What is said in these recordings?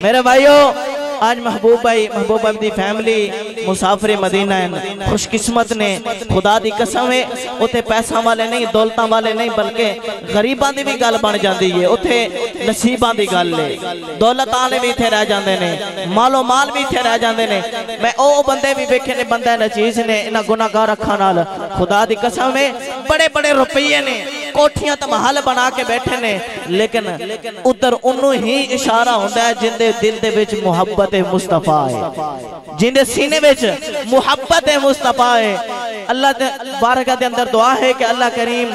मेरे भाइयों, आज महबूब भाई दी फैमिली मुसाफिर मदीना है। खुशकिस्मत ने, खुदा दी कसम है, उथे पैसा वाले नहीं, दौलत वाले नहीं, बल्कि गरीबां दी भी गल बन जाती है। उथे नसीबां दी गल है। दौलत वाले भी इत्थे रह जाते ने, मालो माल भी इत्थे रह जाते ने। मैं ओ बंदे भी वेखे ने, बंदा नचीज ने, इन्हां गुनाहगार अखां नाल खुदा दी कसम है, बड़े बड़े रुपये ने, कोठियां तो महल बना के बैठे ने, लेकिन उधर उन्हों ही इशारा होता है जिंदे दिल दे विच मुहब्बत मुस्तफा है, जिंदे सीने विच मुहब्बत मुस्तफा है। अल्लाह दे बारगाह दे अंदर दुआ है कि अल्लाह करीम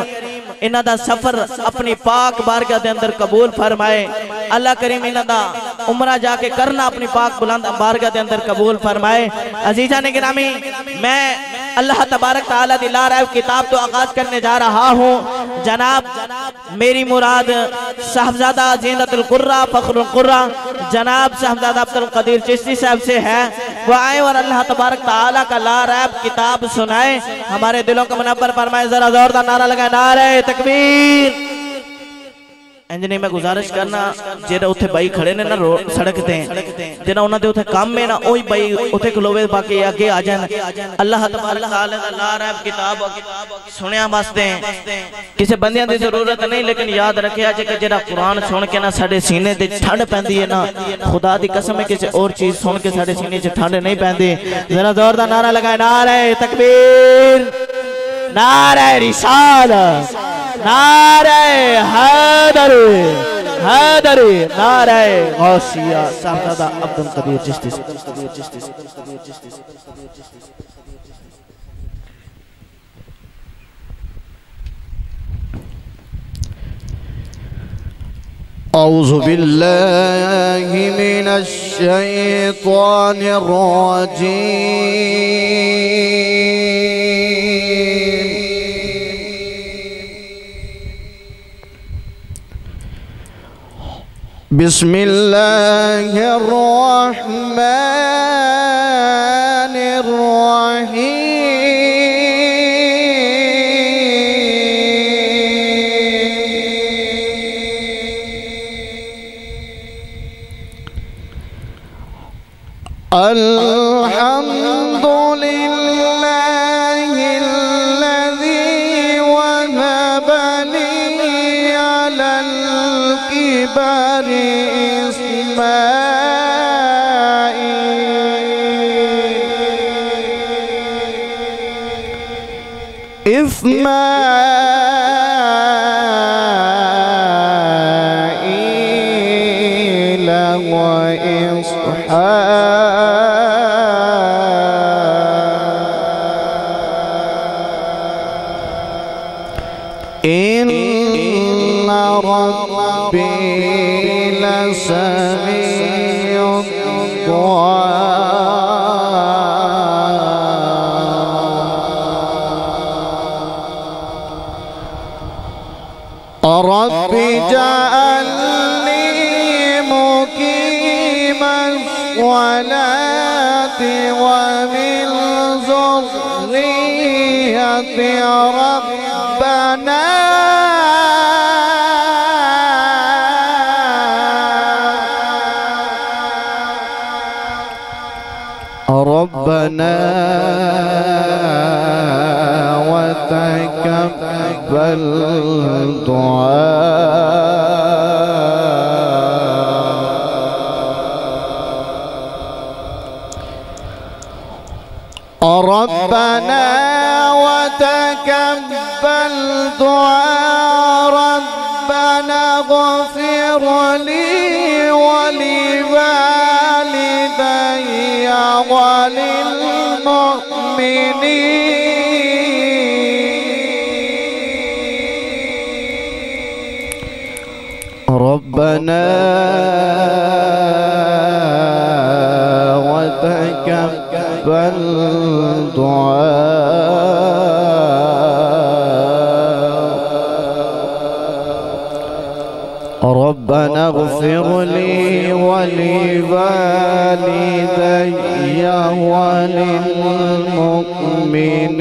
इन्हां दा सफर अपनी पाक बारगाह दे अंदर कबूल फरमाए। अल्लाह करीम इन्हां दा उमरा जाके करना अपनी पाक बुलंद बारगाह दे अंदर कबूल फरमाए। अजीजा ने गिरामी, मैं अल्लाह तबारक तआला दी लाराइब किताब तो आगाज करने जा रहा हूँ। जनाब मेरी मुराद साहबजादा ज़ीनतुल कुर्रा फखरुल कुर्रा जनाब साहबजादा अब्दुल कदीर चिश्ती साहब से है। वो आए और अल्लाह तबारक तआला का लाराइब किताब सुनाए, हमारे दिलों को मुनव्वर फरमाए। जरा जोरदार नारा लगाए, नारे तकबीर। इंजनी मैं गुजारिश करना, जेड़ा उथे भाई खड़े ने ना सड़क ते, जेड़ा उन्हां दे उथे काम है ना, ओही भाई उथे खलोवे, बाकी आगे आ जान। अल्लाह तबारक तआला दा लाराइब किताब सुनया वास्ते किसी बंदियां दी जरूरत नहीं, लेकिन याद रखिया जे कि जेड़ा कुरान सुन के ना साडे सीने ते ठंड पैंदी है ना, खुदा दी कसम है किसी और चीज सुन के साडे सीने च ठंड नहीं पैंदी। जरा जोरदार नारा लगाए, नारे तकबीर, नारे रिसालत, नारे हैदरी, हैदरी, नारे गौसिया। साहबजादा अब्दुल कदीर चिश्ती। औज़ु बिल्लाहि मिनश शैतानिर रजीम। बिस्मिल्लाहिर रहमानिर रहीम। अल्हम्दुलिल्लाहिल्लज़ी वहब ली अलल किबरी इस्माईल व इसहाक़ इन्ना रब्बी लसमीउद दुआ। रब्बि जअलनी मुक़ीमस्सलाति व मिन ज़ुर्रिय्यति रब्बना व तक़ब्बल दुआ। रब्बना व तक़ब्बल दुआ। रब्बना इग़फ़िर ली व लिवालिदैया व लिलमुअ्मिनीन। रब्बना व तक़ब्बल दुआ। रब्बना इग़फ़िर ली व लिवालिदैया व लिलमुअ्मिनीन।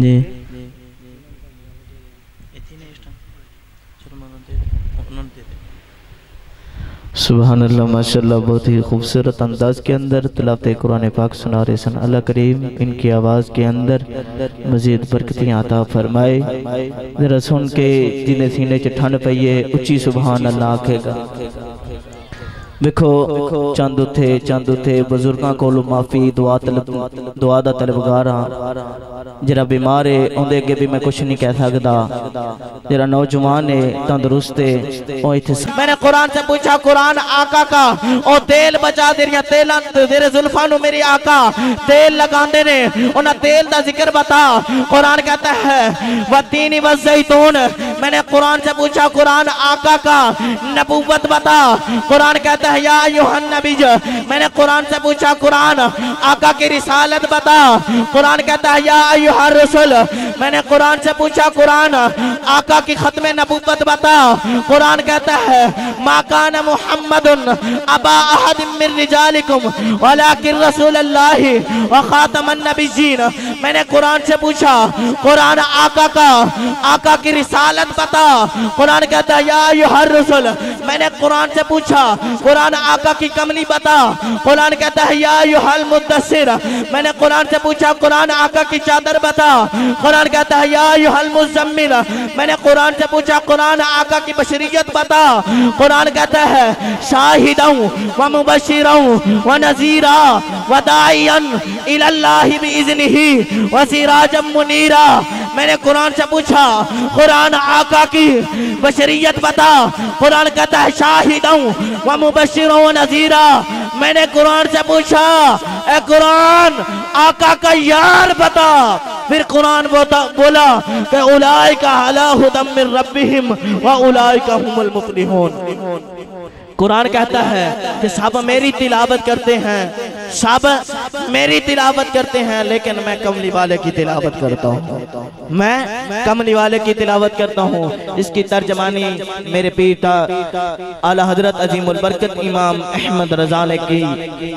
जी सुभान अल्लाह माशाअल्लाह बहुत ही खूबसूरत अंदाज के अंदर तिलावत कुरान पाक सुना रहे सन। अल्लाह करीम इनकी आवाज़ के अंदर मज़ीद बरकतियाँ अता फरमाए। ज़रा सुन के जिन्हें सीने च ठंड पई है उच्ची सुभान अल्लाह आखेगा। देखो चंद उथे बुजुर्गों को माफ़ी दुआ दा तलबगार हाँ। जरा बीमार है उनके अगे भी मैं कुछ नहीं कह सकता। जरा नौजवान है तंदुरुस्त है। मैंने कुरान से पूछा कुरान आका का और तेल बचा तेरिया तेल तेरे जुल्फां नु मेरी आका तेल लगाते ने उन्हें तेल का जिक्र बता। कुरान कहता है वतीनी व ज़ैतून मैंने कुरान से पूछा कुरान आका का नबूवत बता। कुरान कहता है या अय्युहन नबी। मैंने कुरान से पूछा कुरान आका की रिसालत बता। कुरान कहता है या अय्युहर रसूल। मैंने कुरान से पूछा कुरान आका की खत्म नबूवत बता। कुरान कहता है मा कान मुहम्मदुन अबा अहद मिन रिजालिकुम वलाकिन रसूलुल्लाह व खातमन नबिय्यीन। मैंने कुरान से पूछा कुरान आका की रिसालत बता। कुरान कहता है या अय्युहर रसूल। मैंने कुरान से पूछा कुरान आका की कमली बता। कुरान कहता है या अय्युहल मुद्दस्सिर। मैंने कुरान से पूछा कुरान आका की चादर बता। कुरान कहता है या अय्युहल मुज़म्मिल। मैंने कुरान से पूछा कुरान आका की बशरियत बता। कुरान कहता है शाहिदन व मुबश्शिरन व नज़ीरा व दाइयन इलल्लाहि बिइज़्निही व सिराजम मुनीरा। मैंने कुरान से पूछा कुरान आका की बशरियत बता। कुरान कहता है शाहिदन व मुबश्शिरन व नज़ीरा। मैंने कुरान से पूछा ए कुरान आका का यार बता। फिर कुरान बोला कि उलाइका अला हुदम मिन रब्बिहिम व उलाइका हुमुल मुफ्लिहून। कुरान कहता है कि सब मेरी तिलावत करते हैं, सब मेरी तिलावत करते हैं, लेकिन मैं कमली वाले की तिलावत करता हूँ। मैं कमली वाले की तिलावत करता हूँ। इसकी तर्जमानी मेरे पीर आला हजरत अजीमुल बरकत इमाम अहमद रजा ने की।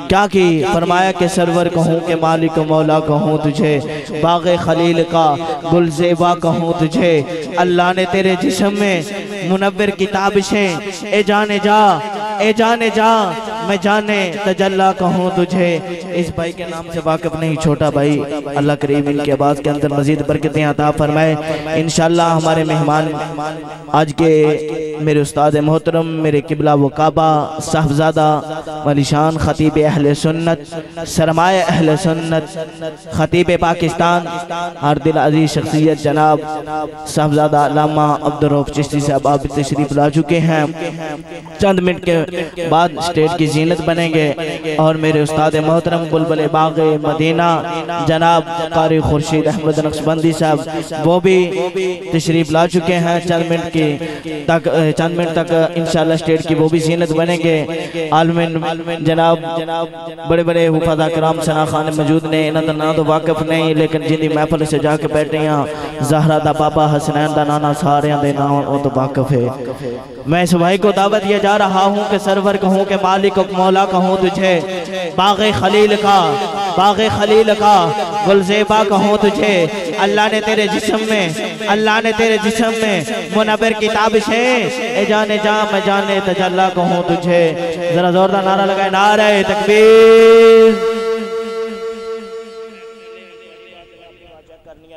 क्या की? फरमाया कि सरवर कहूँ के मालिक मौला कहूँ तुझे, बाग़े खलील का गुलज़ेबा कहूँ तुझे। अल्लाह ने तेरे जिस्म में मुनव्विर किताबिशें ए जाने जा मैं जाने तजल्ला कहूँ तुझे। इस भाई के नाम से वाकिफ नहीं, छोटा भाई। अल्लाह करीम इनकी आवाज़ के अंदर मजीद बरकतें अता फरमाए। इंशाअल्लाह हमारे मेहमान आज के मेरे उस्ताद मोहतरम, मेरे किबला व काबा साहबजादा वलीशान खतीब अहले सुन्नत, सरमाए अहले सुन्नत, खतीब पाकिस्तान, हर दिल अजीज शख्सियत जनाब साहबजादा अल्लामा अब्दुल रऊफ चिश्ती साहब आप तशरीफ ला चुके हैं। चंद मिनट के बाद स्टेज की जीनत बनेंगे और मेरे उस्ताद मोहतरम बुलबुल बाग़े मदीना जनाब कारी खुर्शीद अहमद नक्शबंदी साहब वो भी तशरीफ ला चुके हैं। चंद मिनट तक इंशाअल्लाह स्टेज की वो भी जीनत बनेंगे। आलमीन जनाब बड़े बड़े हुफाज़ा कराम सना खान मौजूद ने, इन्होंने ना तो वाकिफ नहीं, लेकिन जिंदी महफल से जाके बैठे हैं। ज़हरा दा बाबा, हसनैन दा नाना, सारे दे नाम वो तो वाकिफ है। मैं इस भाई को दावत दिया जा रहा हूँ कि सरवर कहूँ के मालिक मौला कहूँ तुझे, बाग़े खलील का गुलज़ेबा कहूँ तुझे। अल्लाह ने तेरे जिस्म में मुनव्विर किताबिशें ए जाने जा मैं जाने तजल्ला कहूँ तुझे। जरा जोरदार नारा लगाए, नारे तकबीर,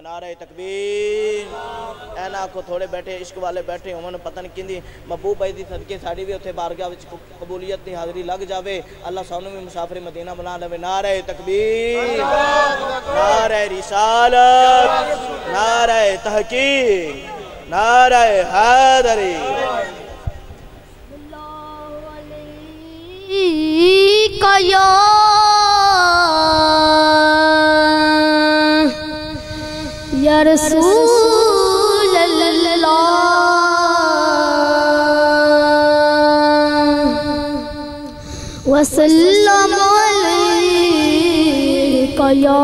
नारे तकबीर। ऐना को थोड़े बैठे इश्क वाले बैठे उन्होंने पता नहीं किंदी महबूब भाई दी सदके साड़ी भी उत्थे बारगाह विच कबूलियत दी हाज़री लग जावे। अल्लाह सानू भी मुसाफिर मदीना बना लवे। नारे तकबीर, नारे रिसालत, नारे तहकीक, नारे हैदरी। या रसूल अल्लाह वसल्लम अलैका या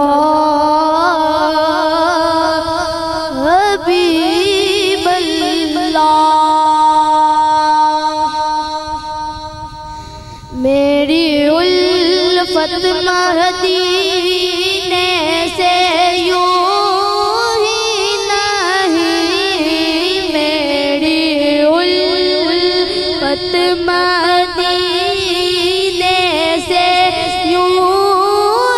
हबीब अल्लाह। मेरी उल्फत मदीने से यूं मदीने से यूं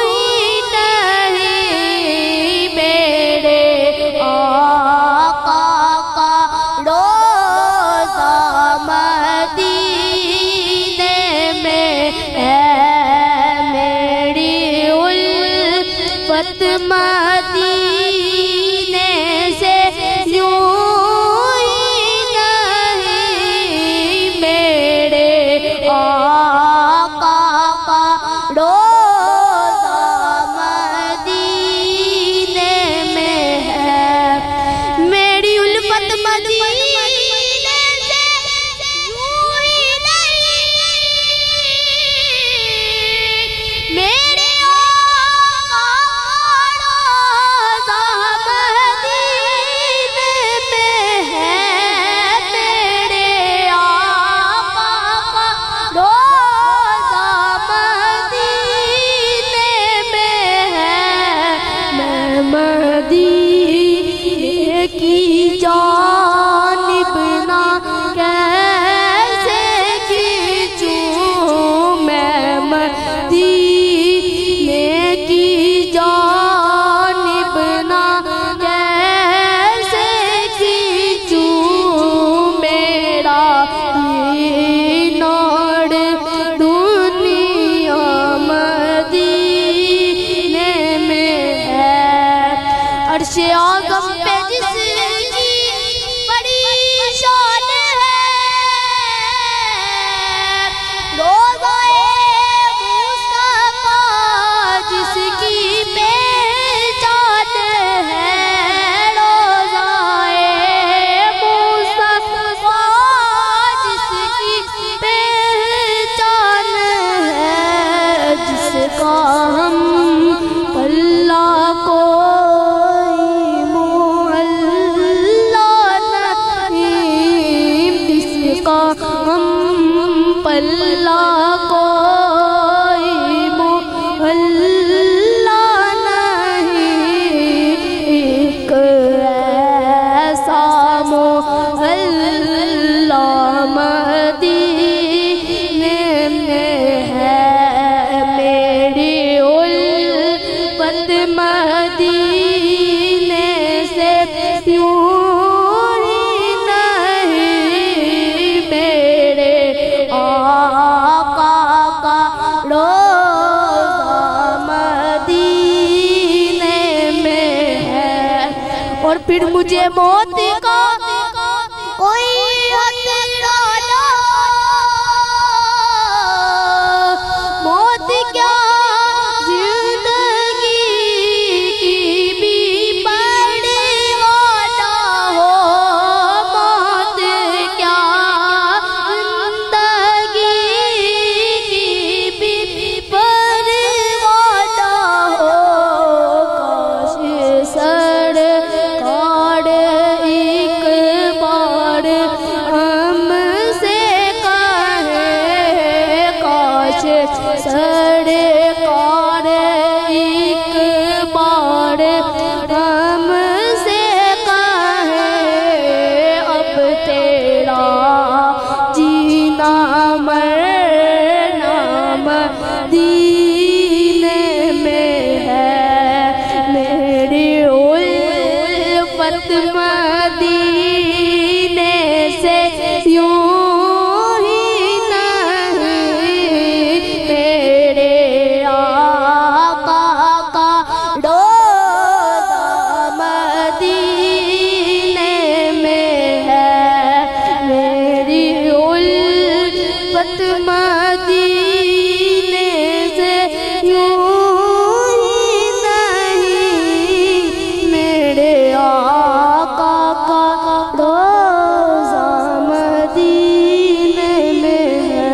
ही नहीं, मेरे आका का रोज़ा मदीने में है। मेरी उल्फत मदीने से यूं मदीने में है। मेरी उल्फत मदीने अर्श आज़म पे जिसकी बड़ी शान है, रोज़ाए मुस्तफ़ा जिसकी पहचान है, रोज़ाए मुस्तफ़ा जिसकी पहचान है, जिसका हम पल्ला कोई मोहल्ला नहीं, जिसका हम पल्ला कोई मोहल्ला नहीं, एक ऐसा मोहल्ला मदीने में है, मेरी उल्फत मदीने से दूरी नहीं, मेरे आका का रोज़ा मदीने में है। और फिर मुझे मौत का कोई खतरा ना, मौत क्या जिंदगी की भी परवाना हो, मौत क्या जिंदगी की भी परवाना हो, काश सरकार एक बार हमसे कहे, काश सरकार एक बार हमसे कहे, अब तेरा जीना मरना मदीने में है, मेरी उल्फत मदीने से यूं ही नहीं, मेरे आका का रोज़ा मदीने में है, मेरी उल्फत मदीने से यूं ही नहीं, मेरे आका का रोज़ा मदीने में है।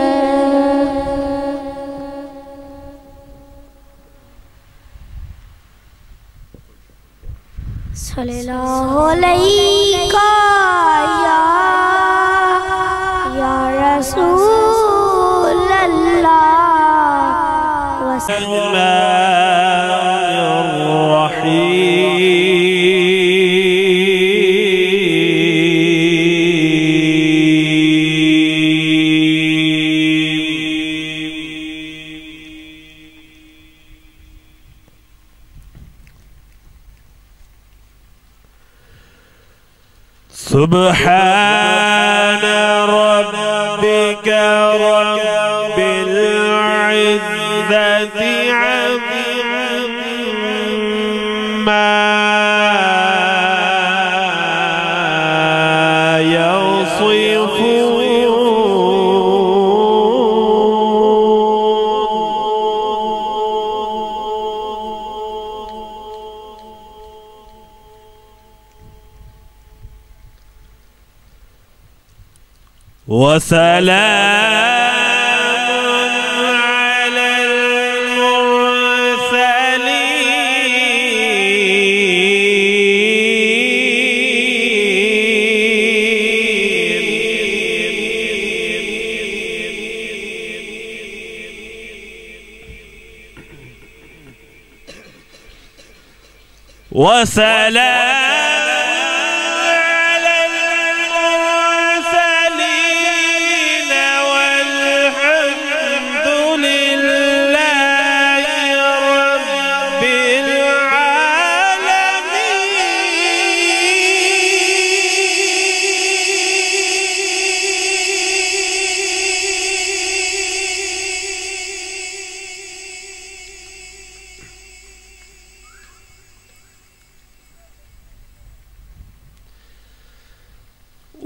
सल्लल्लाहु अलैका या रसूल अल्लाह। सुब्हान रब्बिक रब्बिल इज़्ज़ति अम्मा वसलामुन अलल मुरसलीन वसलाम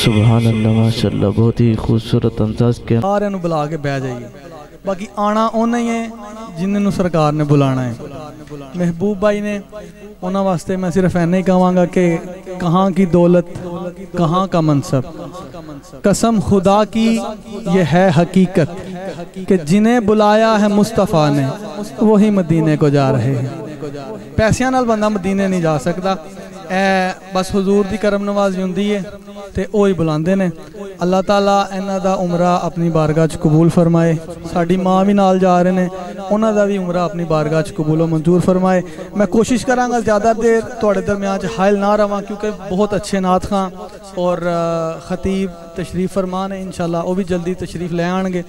सुभान अल्लाह माशाअल्लाह बहुत ही खूबसूरत अंदाज के सारे बुला के बह जाइए बाकी आना उन्ना ही है जिन्होंने सरकार ने बुलाना है महबूब भाई ने उन्होंने वास्ते मैं सिर्फ ऐना ही कहूँगा कि कहाँ की दौलत कहाँ का मनसब कसम खुदा की ये है हकीकत कि जिन्हें बुलाया है मुस्तफ़ा ने वही मदीने को जा रहे हैं पैसियां नाल बंदा मदीने नहीं जा सकता बस हुजूर दी करम नवाजी हुंदी है ते ओ ही बुलांदे ने अल्लाह ताला इन्हां दा उमरा अपनी बारगाह च कबूल फरमाए साडी माँ भी नाल जा रहे ने उन्हां दा भी उमरा अपनी बारगाह च कबूल मंजूर फरमाए मैं कोशिश करांगा ज़्यादा देर तुहाडे दरम्यान च हायल ना रवां क्योंकि बहुत अच्छे नात खां और खतीब तशरीफ फरमान है इंशाअल्लाह वो भी जल्दी तशरीफ ले आएंगे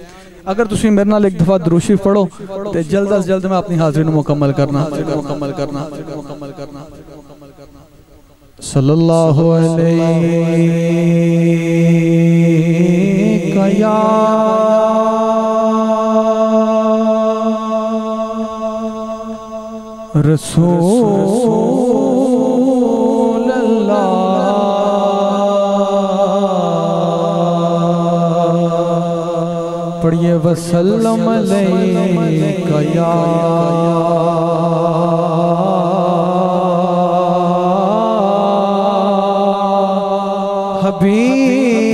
अगर तुम मेरे नाल एक दफ़ा दुरूद शरीफ पढ़ो तो जल्द अज जल्द मैं अपनी हाज़िरी को मुकम्मल करना सल्लल्लाहु अलैहि या रसूल अल्लाह पढ़िए वसल्लम अलैका या हबीब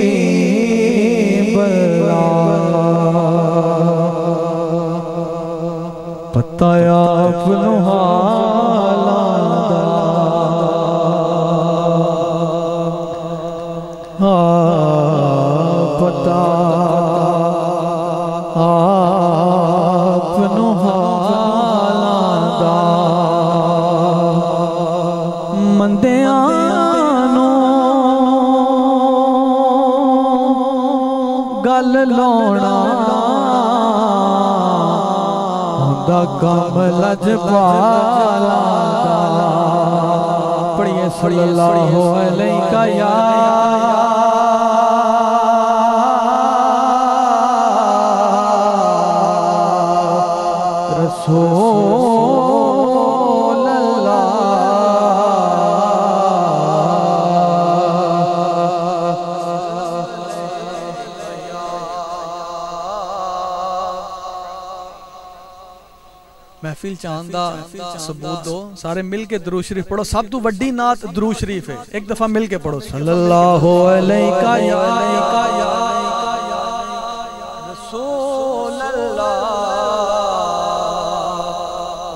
पता अपनो हालादा पता अपनो हालादा मंदियां गल लौना हुंदा कम लजपाला पढ़िए सल्लल्लाहु अलैका या रसूल अल्लाह महफिल चांद दा सबूत दो सारे मिल के दुरूद शरीफ पढ़ो सब तो वड्डी नात दुरूद शरीफ है एक दफा मिल के पढ़ो सल्लल्लाहु अलैका या रसूल अल्लाह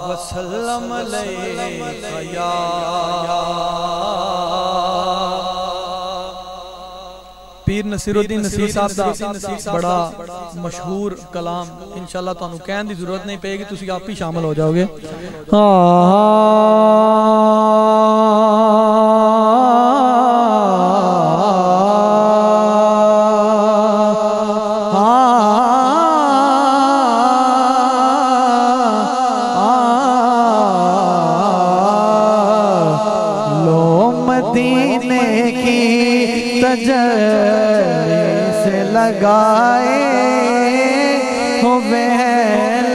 वसल्लम अलैका या पीर नसीरुद्दीन नसीर साहब दा बड़ा मशहूर कलाम इंशाअल्लाह तुहानू कहने की जरूरत नहीं पेगी तुसी आप ही शामिल हो जाओगे लो मदीने की तजल्ली से लगाए हुए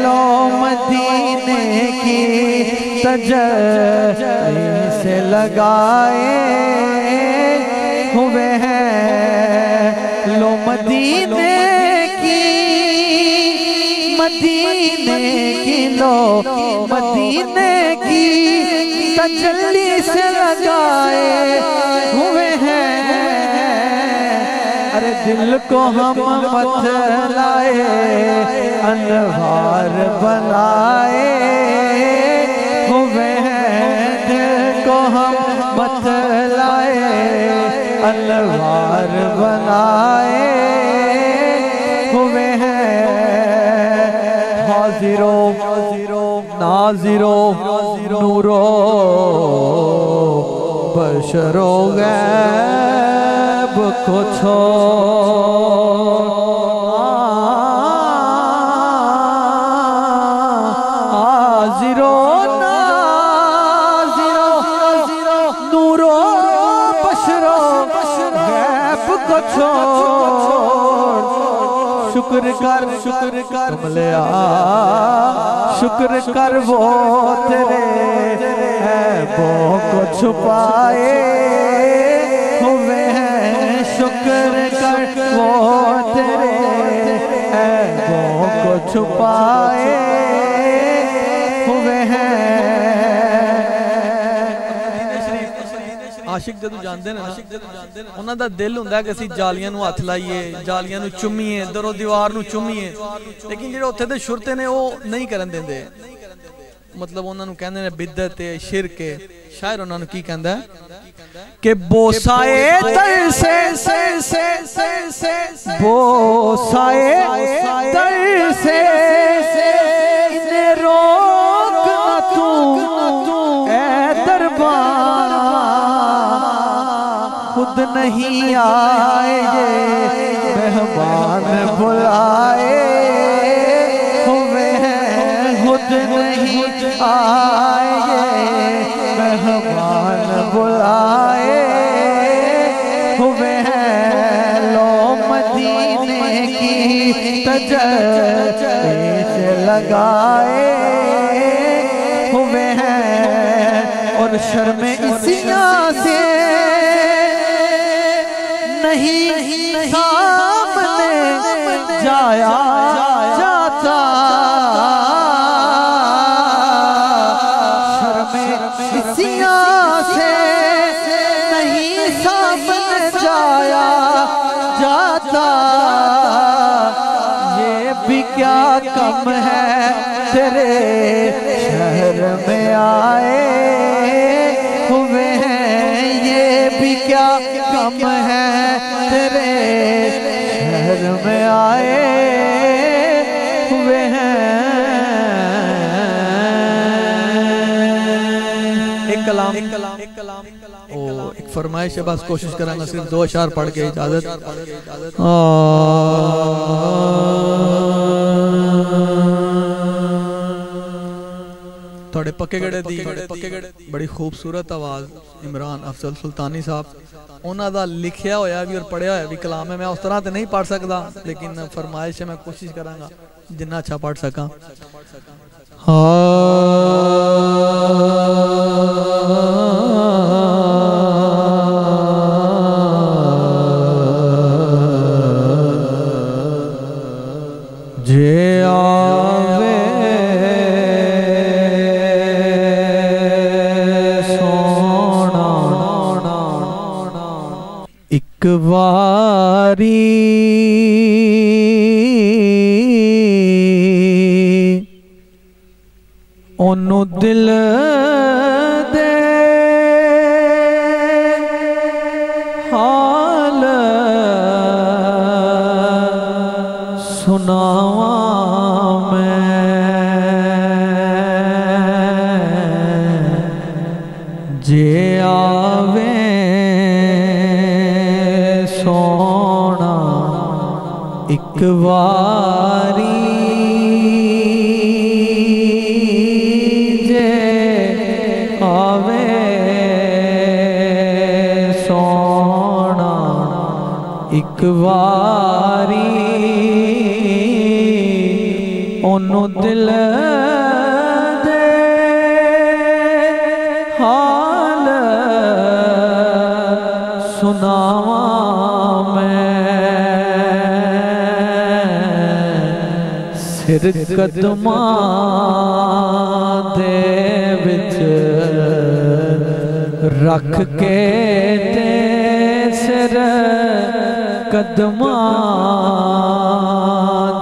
लो मदीने की तजल्ली से लगाए हुए हैं लो मदीने की लो मदीने की तजल्ली से लगाए हुए हैं अरे दिल को हम बतलाए अनवार बनाए हुए हैं, दिल को हम बतलाए अनवार बनाए हुए हैं। हाजिरो नाजिरो नूरो बशरो गैब को हाजिरो नाजिरो नूरो बशरो गैब को शुक्र कर कमलिया शुक्र कर वो तेरे ऐबों को छुपाए हुए हैं, शुक्र कर वो तेरे ऐबों को छुपाए हुए हैं। आशिक जदों जांदे ने उन्हां दा दिल हुंदा कि असीं जालियां नूं हथ लाइए, जालियां नूं चुम्मीए, दरो दीवार नूं चुम्मीए, लेकिन जिहड़े उत्थे दे शुरते ने वो नहीं करन देंदे। मतलब उन्हां नूं कहंदे ने बिदअत है, शिरक है। शायर उन्हां नूं की कहंदा है कि बोसाए तर से बोसाए तर से इन्हें रोक न तू ऐ दरबार, खुद नहीं आए ये मेहमान बुलाए हुए हैं, खुद नहीं आए ये मेहमान बुलाए हुए हैं। लो मदीने की तजवीज़ लगाए हुए हैं, और शर्म इसियां से नहीं सामने जाया जाता, शर्म इसियां से नहीं सामने जाया जाता। ये भी क्या कम है तेरे शहर में आए हुए हैं, ये भी क्या कम है तेरे शहर में आए हुए हैं। एक कलाम ओ एक फरमाइश है, बस कोशिश करांगा सिर्फ 2 अशार पढ़ के इजाजत। थोड़े पक्के गड़े दी बड़ी खूबसूरत आवाज़ इमरान अफजल सुल्तानी साहब, उन्हों का लिखिया होया भी और पढ़िया होया भी कलाम है। मैं उस तरह तो नहीं पढ़ सकता, लेकिन फरमाइश है मैं कोशिश करांगा जिन्ना अच्छा पढ़ सका। जे आवे सोना एक वारी ओनू दिल दे हाल सुनावा मैं, जे आवे सोना एक वारी, जे आवे सोना एक वारी, ओनू दिल दे हाल सुनावा मैं, सिर कदमां दे विच रख के ते सिर कदमां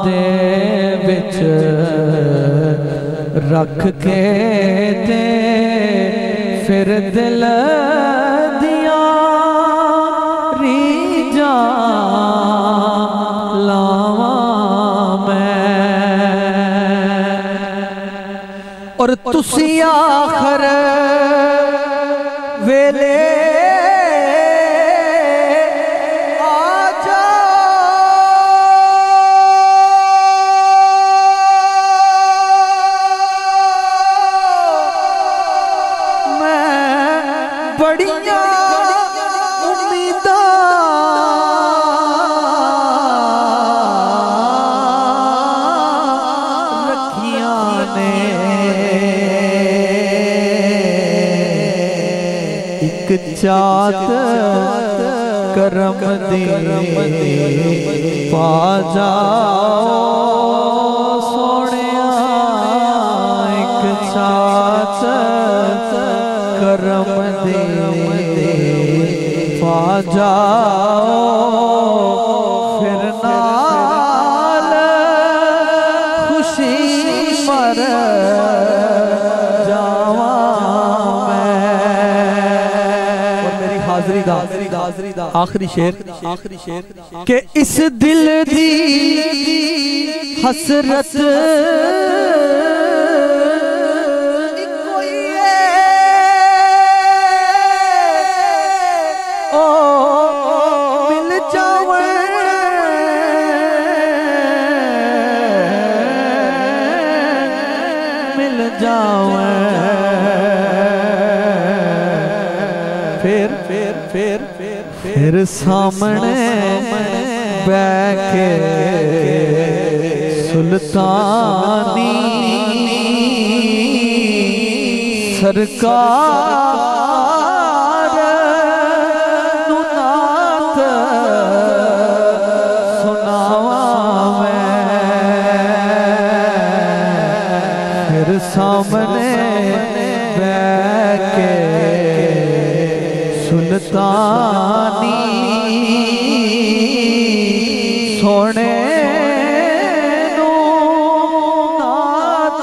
दे विच रख के ते फिर दिल दिया रीजा लावा मैं और तुसी आखर वेले बड़िया उम्मीदा रखिया ने एक चात करम दी पा जाओ सोनिया एक चात करम दे पा जाओ फिर नाल खुशी मर जावा मैं। और मेरी हाजरी दा आखिरी शेर के इस दिल दी हसरत मिल जावे मिल जावे फिर सामने बैठे सुल्तानी सरकार सामने बैठे सुल्तानी सोने नाथ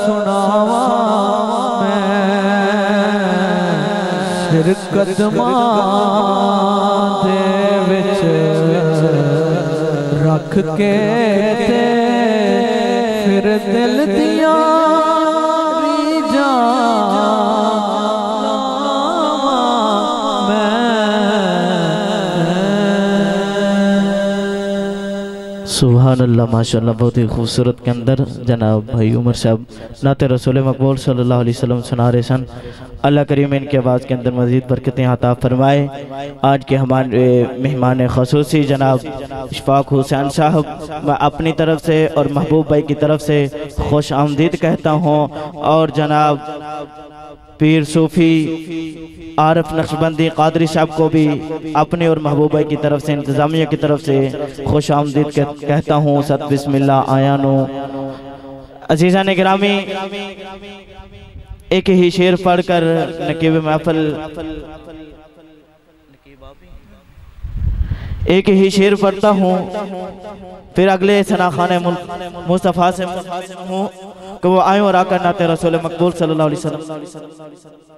सुनावा मैं सिर कदमां दे विच रख के फिर दिल दिया रीजा सुभान अल्लाह माशाअल्लाह। बहुत ही खूबसूरत के अंदर जनाब भाई उमर साहब नाते रसूल मकबूल सल्लल्लाहु अलैहि वसल्लम सुना रहे सन। अल्लाह करीम इनकी आवाज़ के अंदर मज़ीद बरकतें अता फरमाए। आज के हमारे मेहमान ख़ुसूसी जनाब इशफाक हुसैन साहब, मैं अपनी तरफ से और महबूब भाई की तरफ से खुश आमदीद कहता हूँ। और जनाब पीर सूफ़ी आरिफ नक्शबंदी कादरी साहब को भी अपने और महबूब भाई की तरफ से इंतज़ामिया की तरफ से खुश आमदीद कहता हूँ। सत बिस्मिल्लाह आयानो अजीज़ा ने गिरामी, एक ही शेर पढ़कर नकीब महफिल एक ही शेर पढ़ता हूँ, फिर अगले सनाखाने मुस्तफ़ा से हूँ कि वो आए और आकर नाते रसूल मकबूल सल्लल्लाहु अलैहि वसल्लम